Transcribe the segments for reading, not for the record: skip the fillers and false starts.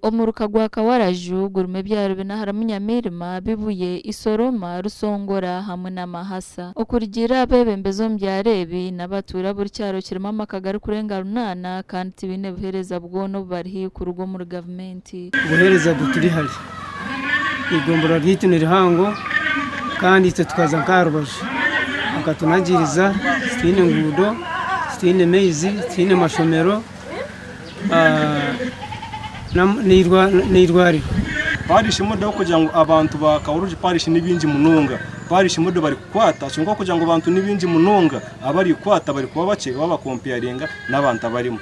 Omuruka gwa Kawaraju gurume byaro binahara munyamirima bibuye isoroma rusongora hamwe n'amahasa okurigira bebembezo mbyarebi n'abatura buri cyaro kirimo amakagari kurenga runana kandi bine buhereza bwono bari ku rugo muri government buhereza duturi hari igombora ry'itunira hango kandi tukaza nkarubaje akatunagiriza stine ngudo stine mezi stine mashomero nirwari parishe modo kugira ngo abantu bakawuruje parishe nibinji munonga parishe modo bari kwata cyangwa kugira ngo abantu nibinji munonga abari kwata bari kuba bace baba comparinga n'abantu abarimo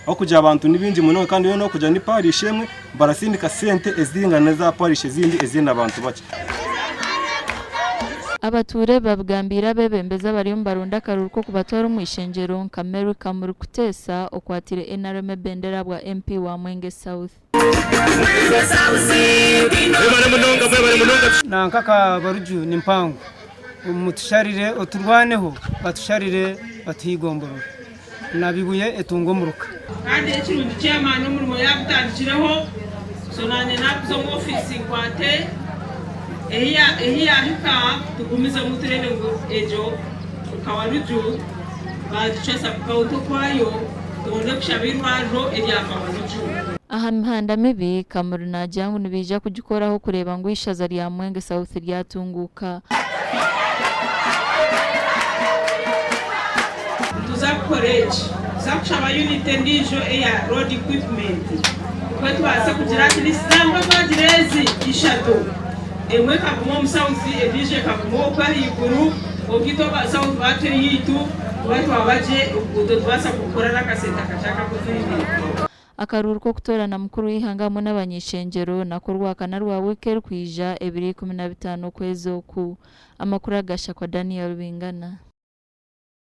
aho kugira abantu nibinji munonga kandi yo no kugira ni parishe emwe barasindika sente ezingana za parishe zindi ezina abantu bace abature babwambira bebembeza bari mbarunda karuruko kubatwara umwishengero Kameru kamuri kutesa okwatire NRM bendera bwa MP wa Mwenge South nankaka baruju nimpango umutusharire oturwaneho batusharire batigomboro nabibuye etungomuruka kandi ikirundi cy'amana umurimo yabutandikireho sonane nakuzo mu office kwate ehiya hika tugumiza muturene ngo ejo Kawaruju baducesa kukauto kwayo tubone kushabirwajo ebyaka waruju aha mihanda mibi Kameru na jangu nibija kugikoraho kureba ngo ishaza rya Mwenge South ryatunguka tuzakoreje zakushaba unit ndijo eya road equipment kwetu base kugira ati nisamba bagirezi ishado emwe kagumo musauzi ebije kagumo kwahiguru okito ba south bate yitu watu abaje ubudo twasa gukora nakasenta kashaka kuzindi akaruruko kutorana mukuru w'ihangamo n'abanyishengero nakorwa kanarwa weekend kwija 2015 kwezo ku amakuru agasha kwa Daniel Bingana.